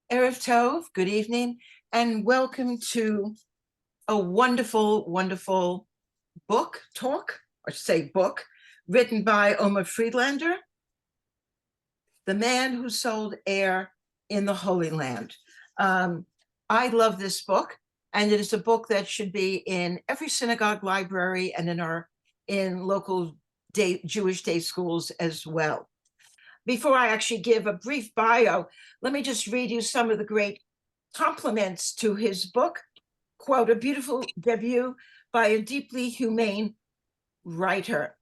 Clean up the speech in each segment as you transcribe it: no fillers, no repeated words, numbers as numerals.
Erev Tov, good evening, and welcome to a wonderful, wonderful book talk, or say book, written by Omer Friedlander, The Man Who Sold Air in the Holy Land. I love this book, and it is a book that should be in every synagogue library and in local Jewish day schools as well. Before I actually give a brief bio, let me just read you some of the great compliments to his book. Quote, a beautiful debut by a deeply humane writer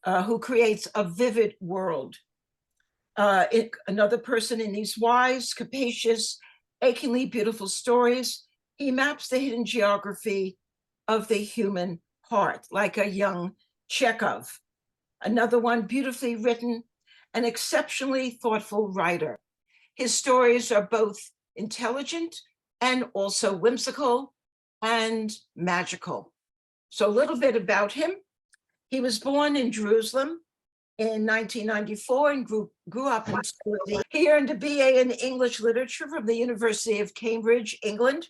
who creates a vivid world. Another person in these wise, capacious, achingly beautiful stories, he maps the hidden geography of the human heart, like a young Chekhov. Another one, beautifully written, an exceptionally thoughtful writer. His stories are both intelligent and also whimsical and magical. So a little bit about him. He was born in Jerusalem in 1994 and grew up in school. He earned a BA in English literature from the University of Cambridge, England,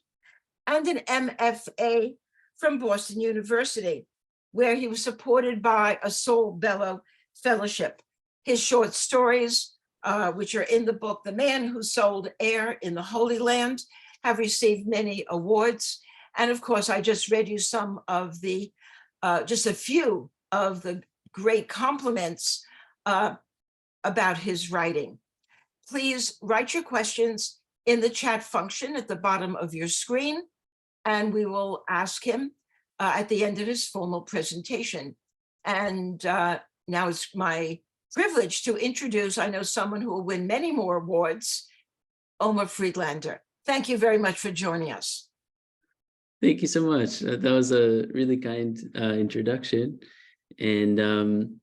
and an MFA from Boston University, where he was supported by a Soul Bellow Fellowship. His short stories, which are in the book, The Man Who Sold Air in the Holy Land, have received many awards. And of course, I just read you some of the, just a few of the great compliments about his writing. Please write your questions in the chat function at the bottom of your screen, and we will ask him at the end of his formal presentation. And now it's my privilege to introduce, I know someone who will win many more awards, Omer Friedlander. Thank you very much for joining us. Thank you so much. That was a really kind introduction. And I'm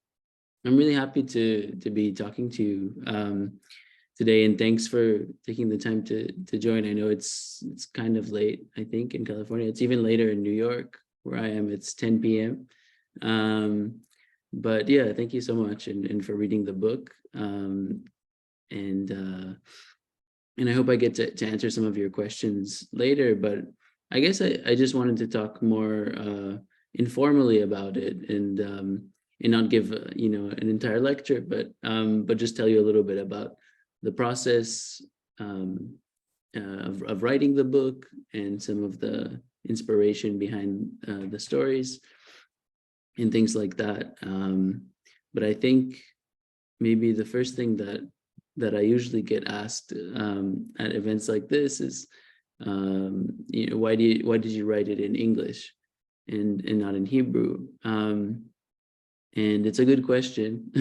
really happy to be talking to you today. And thanks for taking the time to join. I know it's kind of late, I think, in California. It's even later in New York, where I am. It's 10 p.m. But yeah, thank you so much and for reading the book. And I hope I get to answer some of your questions later. But I guess I just wanted to talk more informally about it and not give an entire lecture, but just tell you a little bit about the process of writing the book and some of the inspiration behind the stories and things like that. But I think maybe the first thing that I usually get asked at events like this is, why did you write it in English and not in Hebrew? And it's a good question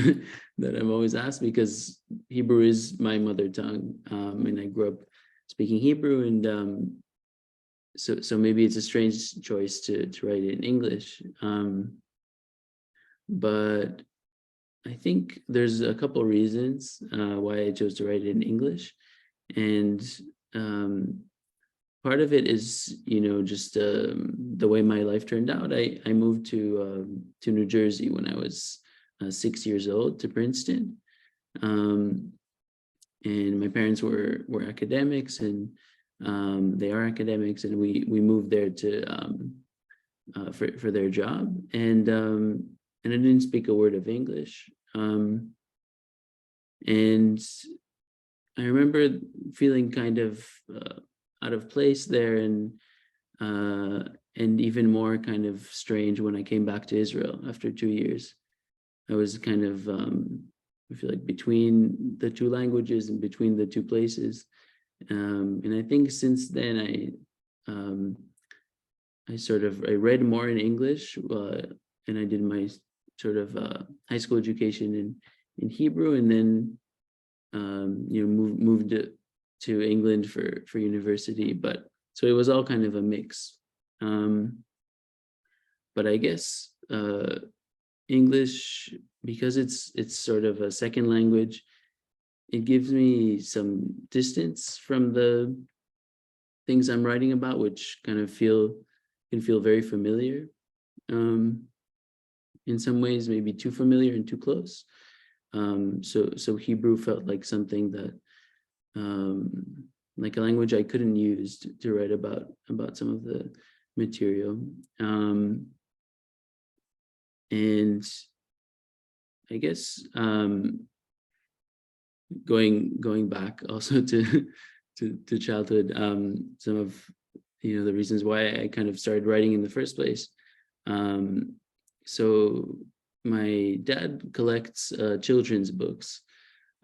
that I'm always asked, because Hebrew is my mother tongue, and I grew up speaking Hebrew, and so maybe it's a strange choice to write it in English. But I think there's a couple reasons why I chose to write it in English, and part of it is, just the way my life turned out. I moved to New Jersey when I was 6 years old, to Princeton, and my parents were academics, and they are academics, and we moved there to for their job, and I didn't speak a word of English, and I remember feeling kind of out of place there, and even more kind of strange when I came back to Israel after 2 years. I was kind of I feel like between the two languages and between the two places, and I think since then I read more in English, and I did my sort of high school education in Hebrew, and then moved to England for university. But so it was all kind of a mix. But I guess English, because it's sort of a second language, it gives me some distance from the things I'm writing about, which kind of can feel very familiar. In some ways, maybe too familiar and too close. So Hebrew felt like something that like a language I couldn't use to write about some of the material. And I guess going back also to childhood, some of the reasons why I kind of started writing in the first place. So my dad collects children's books,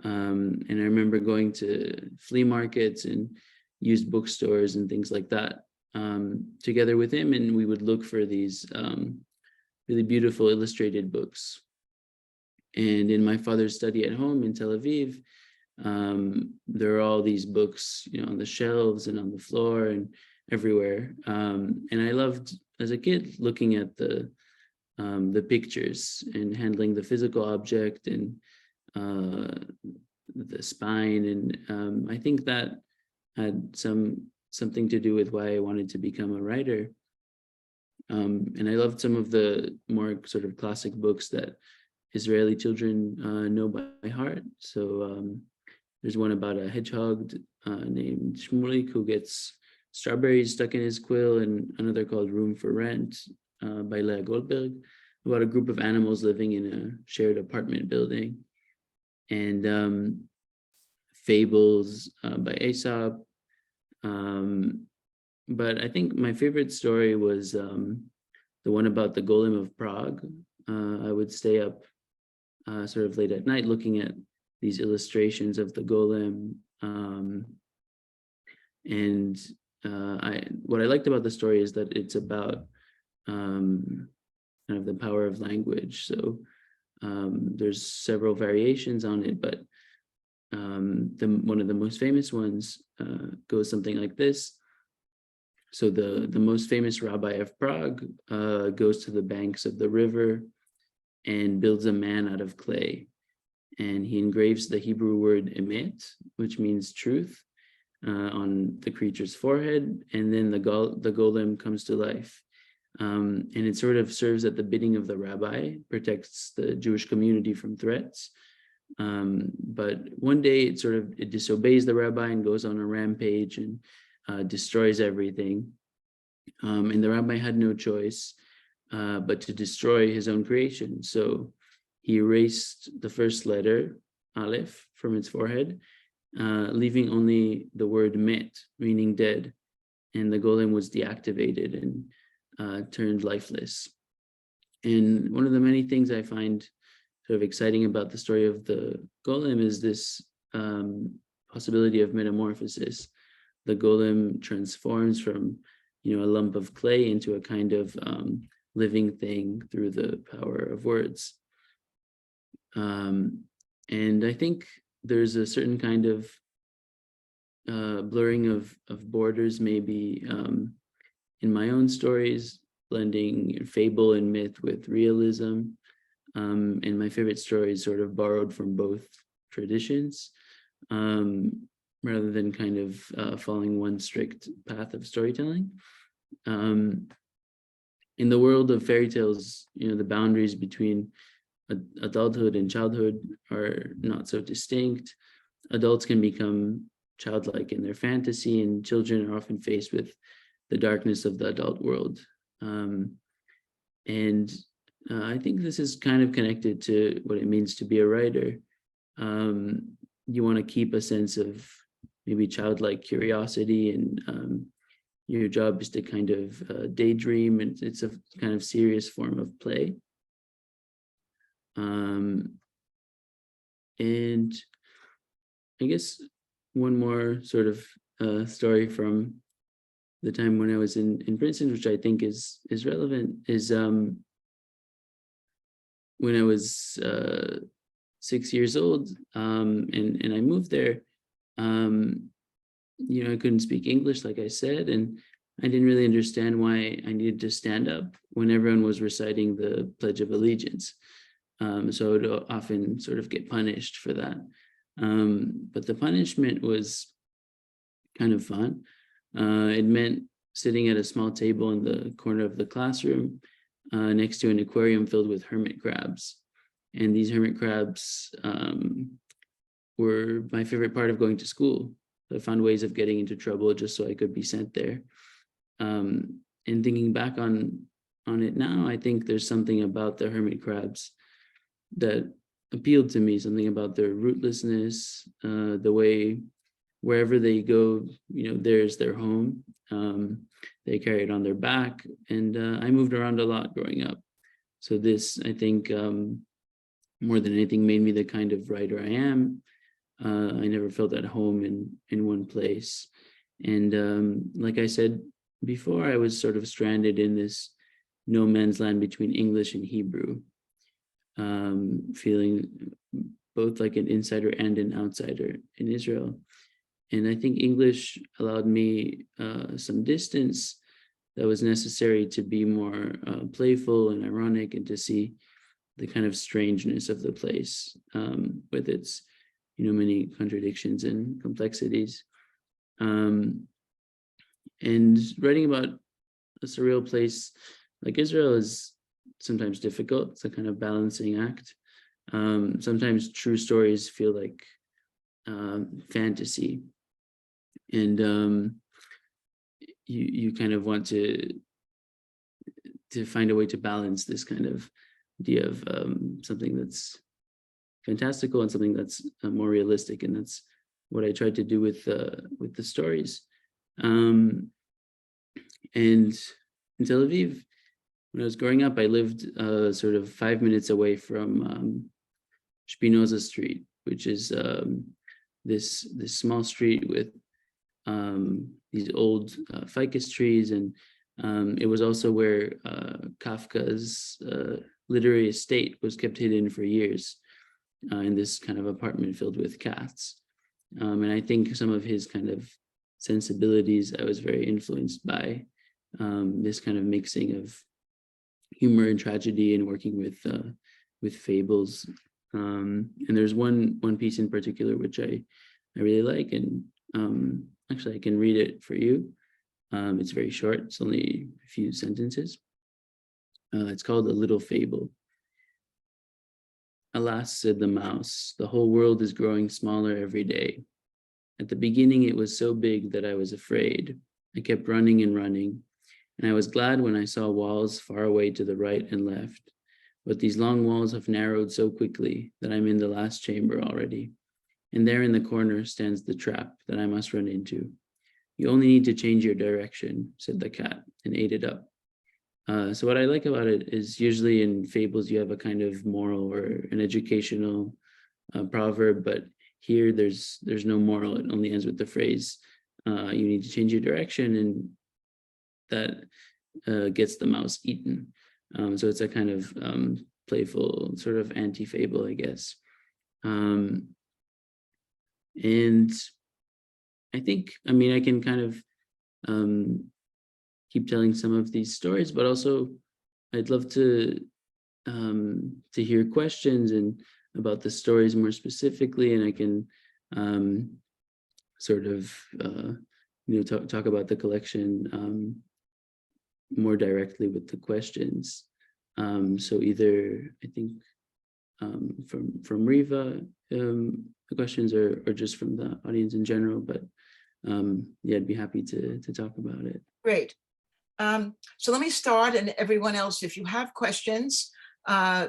and I remember going to flea markets and used bookstores and things like that together with him, and we would look for these really beautiful illustrated books. And in my father's study at home in Tel Aviv, there are all these books, on the shelves and on the floor and everywhere. And I loved, as a kid, looking at the pictures and handling the physical object and the spine. And I think that had something to do with why I wanted to become a writer. And I loved some of the more sort of classic books that Israeli children know by heart. So there's one about a hedgehog named Shmulik who gets strawberries stuck in his quill, and another called Room for Rent by Leah Goldberg, about a group of animals living in a shared apartment building. And Fables by Aesop. But I think my favorite story was the one about the Golem of Prague. I would stay up sort of late at night looking at these illustrations of the golem. What I liked about the story is that it's about kind of the power of language. So there's several variations on it, but one of the most famous ones goes something like this. So the most famous rabbi of Prague goes to the banks of the river and builds a man out of clay. And he engraves the Hebrew word emet, which means truth, on the creature's forehead. And then the golem comes to life. And it sort of serves at the bidding of the rabbi, protects the Jewish community from threats. But one day it disobeys the rabbi and goes on a rampage and destroys everything. And the rabbi had no choice but to destroy his own creation. So he erased the first letter, Aleph, from its forehead, leaving only the word met, meaning dead. And the golem was deactivated and turned lifeless. And one of the many things I find sort of exciting about the story of the golem is this possibility of metamorphosis. The golem transforms from, a lump of clay into a kind of living thing through the power of words. And I think there's a certain kind of blurring of borders, maybe in my own stories, blending fable and myth with realism. And my favorite stories sort of borrowed from both traditions, rather than kind of following one strict path of storytelling. In the world of fairy tales, the boundaries between adulthood and childhood are not so distinct. Adults can become childlike in their fantasy, and children are often faced with the darkness of the adult world. And I think this is kind of connected to what it means to be a writer. You want to keep a sense of maybe childlike curiosity, and your job is to kind of daydream, and it's a kind of serious form of play. And I guess one more sort of story from the time when I was in Princeton, which I think is relevant, is when I was 6 years old, and I moved there. I couldn't speak English, like I said, and I didn't really understand why I needed to stand up when everyone was reciting the Pledge of Allegiance. So I would often sort of get punished for that. But the punishment was kind of fun. It meant sitting at a small table in the corner of the classroom next to an aquarium filled with hermit crabs. And these hermit crabs were my favorite part of going to school. I found ways of getting into trouble just so I could be sent there. And thinking back on it now, I think there's something about the hermit crabs that appealed to me, something about their rootlessness, the way wherever they go, there's their home. They carry it on their back. And I moved around a lot growing up. So this, I think, more than anything, made me the kind of writer I am. I never felt at home in one place. And like I said before, I was sort of stranded in this no man's land between English and Hebrew, feeling both like an insider and an outsider in Israel. And I think English allowed me some distance that was necessary to be more playful and ironic, and to see the kind of strangeness of the place with its, many contradictions and complexities. And writing about a surreal place like Israel is sometimes difficult. It's a kind of balancing act. Sometimes true stories feel like fantasy, and you kind of want to find a way to balance this kind of idea of something that's fantastical and something that's more realistic, and that's what I tried to do with the stories. And in Tel Aviv, when I was growing up, I lived sort of 5 minutes away from Spinoza Street, which is this small street with these old ficus trees, and it was also where Kafka's literary estate was kept hidden for years in this kind of apartment filled with cats. And I think some of his kind of sensibilities, I was very influenced by this kind of mixing of humor and tragedy, and working with fables. And there's one piece in particular which I really like, and actually I can read it for you. It's very short. It's only a few sentences. It's called A Little Fable. Alas, said the mouse, the whole world is growing smaller every day. At the beginning, it was so big that I was afraid. I kept running and running, and I was glad when I saw walls far away to the right and left. But these long walls have narrowed so quickly that I'm in the last chamber already. And there in the corner stands the trap that I must run into. You only need to change your direction, said the cat, and ate it up. So what I like about it is, usually in fables, you have a kind of moral or an educational proverb, but here there's no moral. It only ends with the phrase, you need to change your direction, and that gets the mouse eaten. So it's a kind of playful sort of anti-fable, I guess. And I think, I can kind of keep telling some of these stories, but also I'd love to hear questions and about the stories more specifically, and I can sort of talk about the collection more directly with the questions. So either, I think, from Riva, the questions, or just from the audience in general, but yeah, I'd be happy to talk about it. Great. So let me start, and everyone else, if you have questions,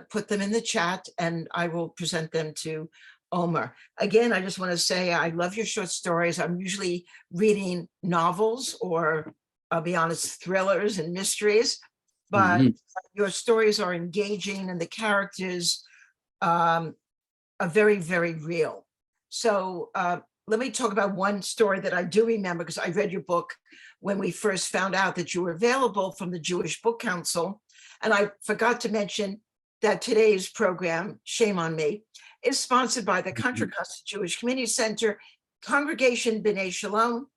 put them in the chat and I will present them to Omer. Again, I just want to say I love your short stories. I'm usually reading novels, or I'll be honest, thrillers and mysteries, but your stories are engaging, and the characters are very, very real. So let me talk about one story that I do remember, because I read your book when we first found out that you were available from the Jewish Book Council. And I forgot to mention that today's program, shame on me, is sponsored by the Contra Costa Jewish Community Center, Congregation B'nai Shalom,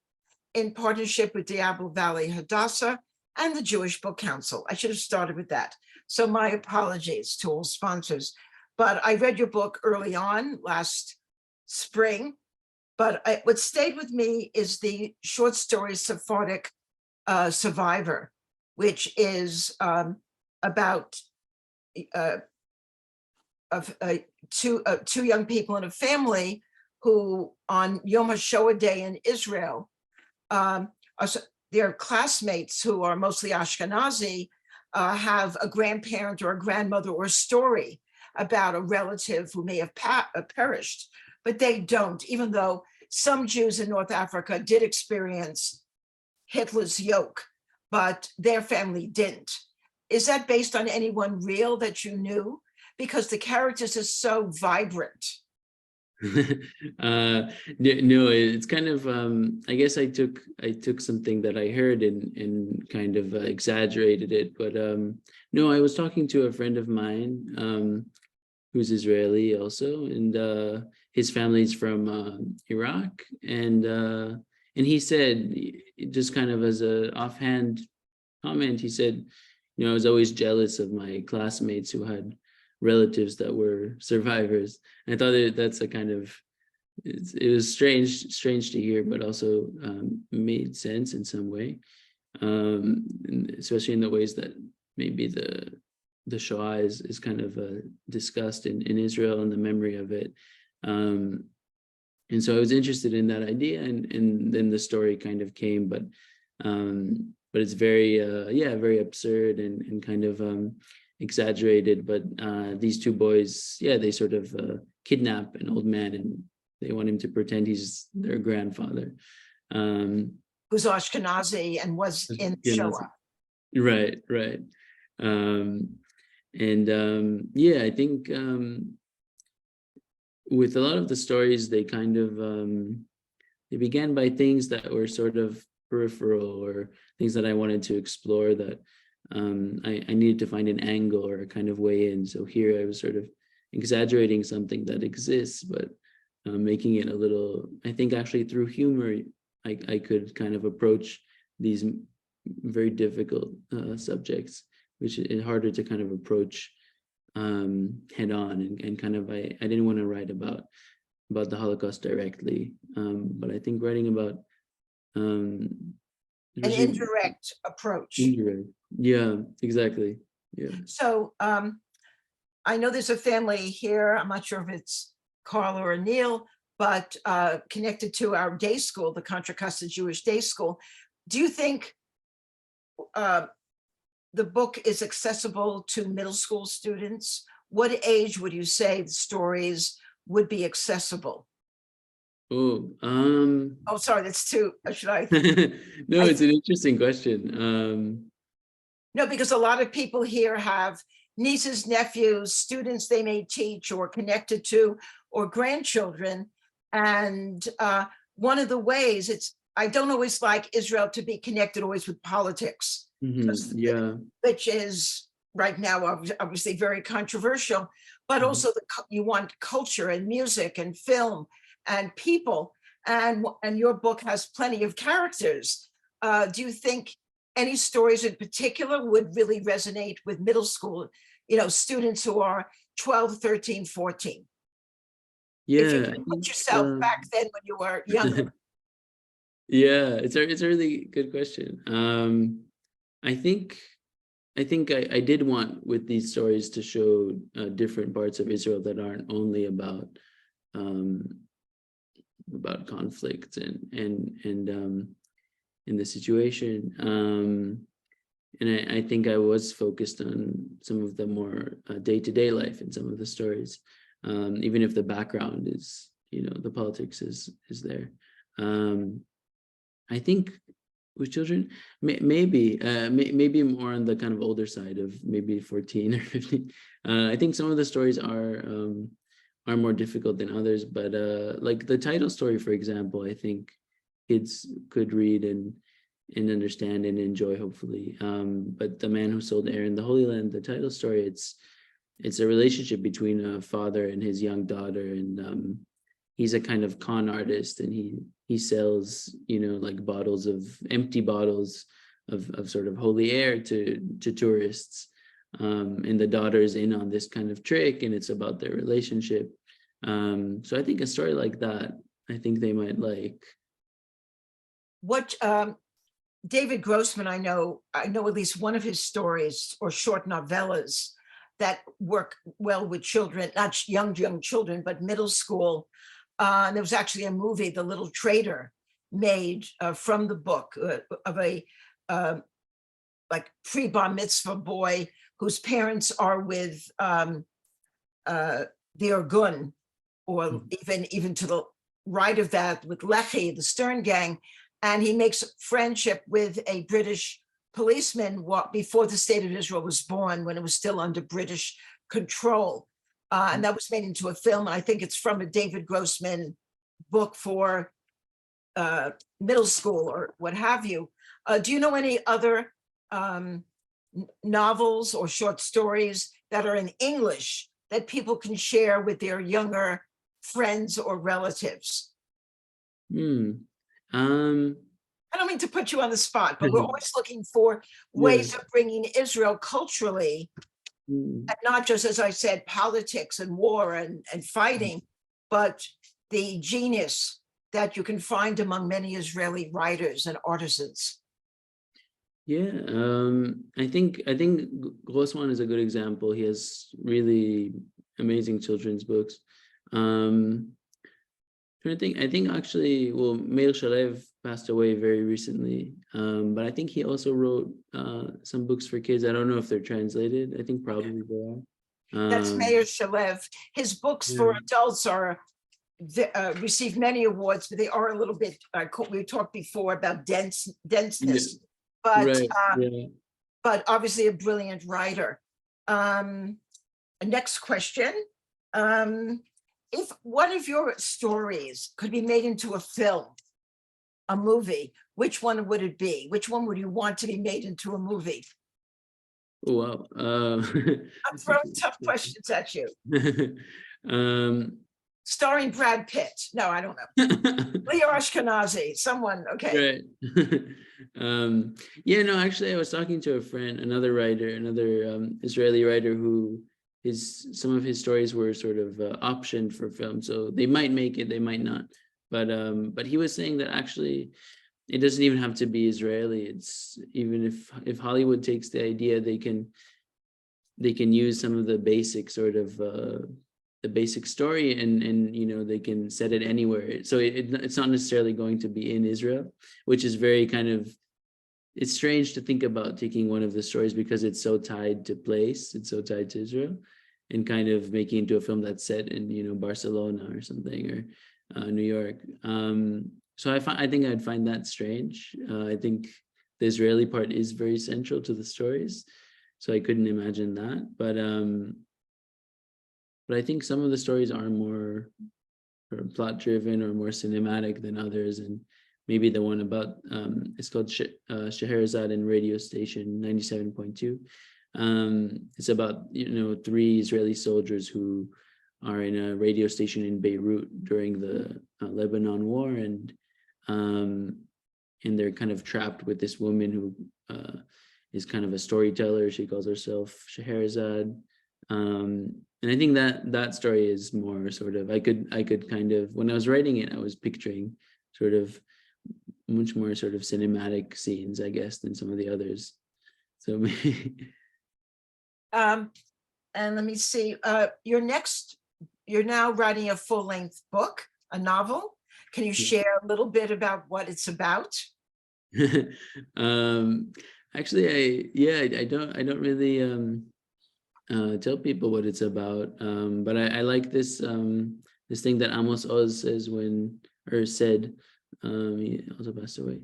in partnership with Diablo Valley Hadassah and the Jewish Book Council. I should have started with that. So my apologies to all sponsors. But I read your book early on last spring, but what stayed with me is the short story Sephardic Survivor, which is about two young people in a family who on Yom HaShoah Day in Israel, um, their classmates who are mostly Ashkenazi have a grandparent or a grandmother or a story about a relative who may have perished, but they don't, even though some Jews in North Africa did experience Hitler's yoke, but their family didn't. Is that based on anyone real that you knew? Because the characters are so vibrant. No, it's kind of I guess I took something that I heard and kind of exaggerated it, but no, I was talking to a friend of mine who's Israeli also, and his family's from Iraq, and he said, just kind of as a offhand comment, he said, I was always jealous of my classmates who had relatives that were survivors. And I thought that's a kind of, it was strange to hear, but also made sense in some way, especially in the ways that maybe the Shoah is kind of discussed in Israel and the memory of it. And so I was interested in that idea, and then the story kind of came, but it's very very absurd and kind of exaggerated. But these two boys, they sort of kidnap an old man, and they want him to pretend he's their grandfather, who's Ashkenazi and was in Shoah. Right. I think with a lot of the stories, they kind of they began by things that were sort of peripheral, or things that I wanted to explore, that I needed to find an angle or a kind of way in. So here I was sort of exaggerating something that exists, but making it a little, I think actually through humor, I could kind of approach these very difficult subjects, which is harder to kind of approach head on, and kind of, I didn't want to write about the Holocaust directly, but I think writing about an indirect approach. Yeah, exactly. Yeah. So I know there's a family here, I'm not sure if it's Carla or Neil, but connected to our day school, the Contra Costa Jewish Day School. Do you think the book is accessible to middle school students? What age would you say the stories would be accessible? Oh, sorry, that's too, should I? No, it's an interesting question. No, because a lot of people here have nieces, nephews, students they may teach or connected to, or grandchildren. And one of the ways I don't always like Israel to be connected always with politics, which is right now obviously very controversial, but also you want culture and music and film and people, and your book has plenty of characters. Do you think any stories in particular would really resonate with middle school, students who are 12, 13, 14? If you can put yourself back then when you were younger. Yeah, it's a really good question. I think I did want with these stories to show different parts of Israel that aren't only about conflict and in the situation. And I think I was focused on some of the more day-to-day life in some of the stories, even if the background is, the politics is there. I think with children, maybe more on the kind of older side of maybe 14 or 15. I think some of the stories are more difficult than others, but like the title story, for example, I think kids could read and understand and enjoy, hopefully. But The Man Who Sold Aaron the Holy Land, the title story, it's a relationship between a father and his young daughter, and he's a kind of con artist, and he sells, like empty bottles of sort of holy air to tourists. And the daughter's in on this kind of trick, and it's about their relationship. So I think a story like that, I think they might like. What David Grossman, I know at least one of his stories or short novellas that work well with children, not young children, but middle school. And there was actually a movie, The Little Traitor, made from the book of a like pre-bar mitzvah boy whose parents are with the Irgun, or even to the right of that with Lehi, the Stern Gang, and he makes friendship with a British policeman before the state of Israel was born, when it was still under British control. And that was made into a film. And I think it's from a David Grossman book for middle school or what have you. Do you know any other novels or short stories that are in English that people can share with their younger friends or relatives? I don't mean to put you on the spot, but we're always looking for ways of bringing Israel culturally, and not just, as I said, politics and war and fighting, but the genius that you can find among many Israeli writers and artisans. I think Grossman is a good example. He has really amazing children's books. I think actually, well, Meir Shalev passed away very recently, but I think he also wrote some books for kids. I don't know if they're translated. I think probably they are. That's Meir Shalev. His books for adults are received many awards, but they are a little bit. We talked before about denseness, but but obviously a brilliant writer. Next question. If one of your stories could be made into a film, a movie, which one would it be? Which one would you want to be made into a movie? Wow. I'm throwing tough questions at you. Starring Brad Pitt. No, I don't know. Leo Ashkenazi, someone, okay. Right. No, actually, I was talking to a friend, another writer, another Israeli writer who some of his stories were sort of optioned for film, so they might make it, they might not. But he was saying that actually it doesn't even have to be Israeli. It's even if Hollywood takes the idea, they can use some of the basic sort of the basic story and they can set it anywhere. So it's not necessarily going to be in Israel, which is very kind of, it's strange to think about taking one of the stories because it's so tied to place, it's so tied to Israel, and kind of making into a film that's set in Barcelona or something, or New York. So I think I'd find that strange. I think the Israeli part is very central to the stories, so I couldn't imagine that. But I think some of the stories are more plot driven or more cinematic than others, and maybe the one about it's called Scheherazade and Radio Station 97.2. It's about 3 Israeli soldiers who are in a radio station in Beirut during the Lebanon War, and they're kind of trapped with this woman who is kind of a storyteller. She calls herself Scheherazade. And I think that story is more sort of, I could kind of, when I was writing it, I was picturing sort of much more sort of cinematic scenes, I guess, than some of the others. So and let me see, you're now writing a full-length book, a novel. Can you share a little bit about what it's about? Actually, I don't really tell people what it's about, but I like this this thing that Amos Oz said, he also passed away,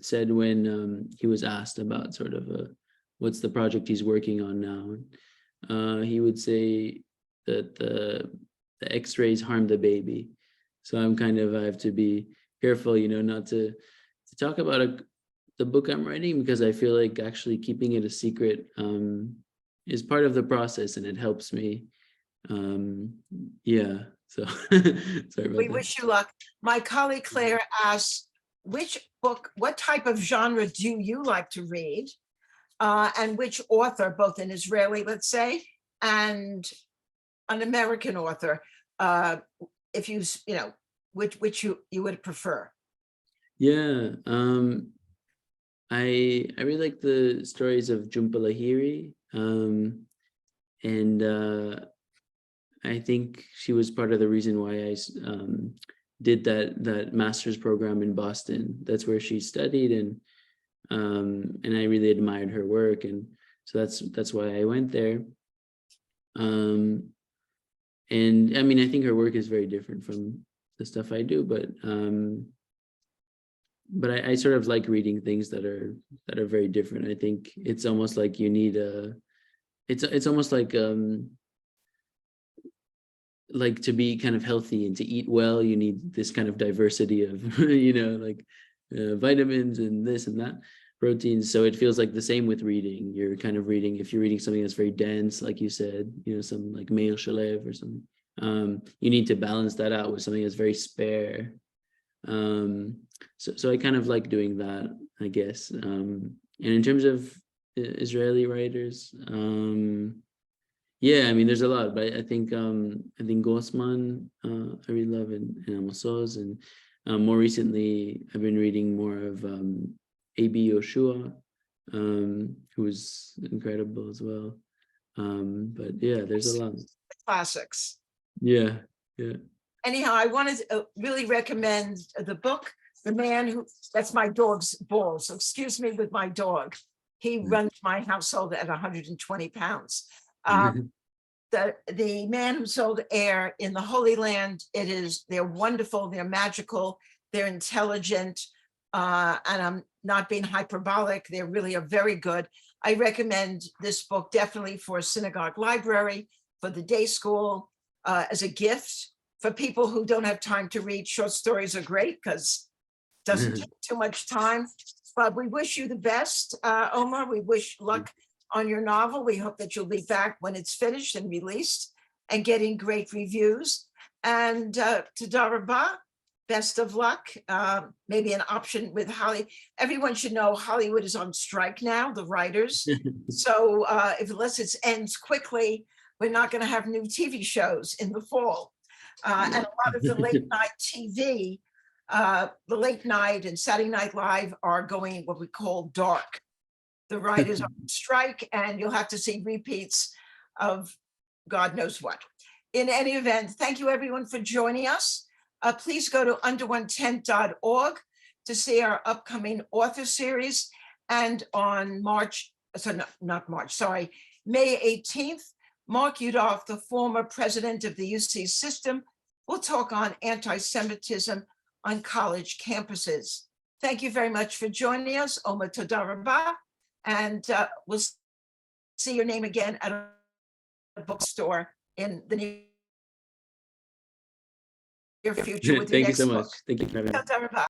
said when he was asked about sort of what's the project he's working on now. He would say that the X-rays harm the baby. So I have to be careful, not to talk about the book I'm writing, because I feel like actually keeping it a secret is part of the process, and it helps me. So sorry about We that. wish you luck. My colleague Claire asks, what type of genre do you like to read? And which author, both an Israeli, let's say, and an American author, if which you would prefer? I really like the stories of Jhumpa Lahiri, and I think she was part of the reason why I did that master's program in Boston. That's where she studied, and I really admired her work, and so that's why I went there. And I mean, I think her work is very different from the stuff I do, but I sort of like reading things that are very different. I think it's almost like you need it's almost like to be kind of healthy and to eat well, you need this kind of diversity of like vitamins and this and that, proteins. So it feels like the same with reading. You're kind of reading, if you're reading something that's very dense, like you said, some like Meir Shalev or something, you need to balance that out with something that's very spare. So I kind of like doing that, I guess. And in terms of Israeli writers, yeah, I mean, there's a lot, but I think Grossman, I really love, and Amos Oz, and more recently I've been reading more of A.B. Yoshua, who is incredible as well. But yeah, there's a lot. Classics. Yeah. Anyhow, I wanted to really recommend the book, The Man Who, that's my dog's ball, so excuse me with my dog. He runs my household at 120 pounds. The Man Who Sold Air in the Holy Land, they're wonderful, they're magical, they're intelligent, and I'm not being hyperbolic, they really are very good. I recommend this book definitely for a synagogue library, for the day school, as a gift. For people who don't have time to read, short stories are great because it doesn't take too much time. But we wish you the best, Omer. We wish luck on your novel. We hope that you'll be back when it's finished and released and getting great reviews. And Toda Rabah, best of luck. Maybe an option with Holly. Everyone should know Hollywood is on strike now, the writers. So unless it ends quickly, we're not going to have new TV shows in the fall. And a lot of the late night TV, the late night and Saturday Night Live are going what we call dark. The writers are on strike, and you'll have to see repeats of God knows what. In any event, thank you everyone for joining us. Please go to under1tent.org to see our upcoming author series. And on May 18th, Mark Yudof, the former president of the UC system, will talk on anti-Semitism on college campuses. Thank you very much for joining us. Omer, toda rabah. And we'll see your name again at a bookstore in the near future with your Thank you next so book. much. Thank you for having me. Toda rabah.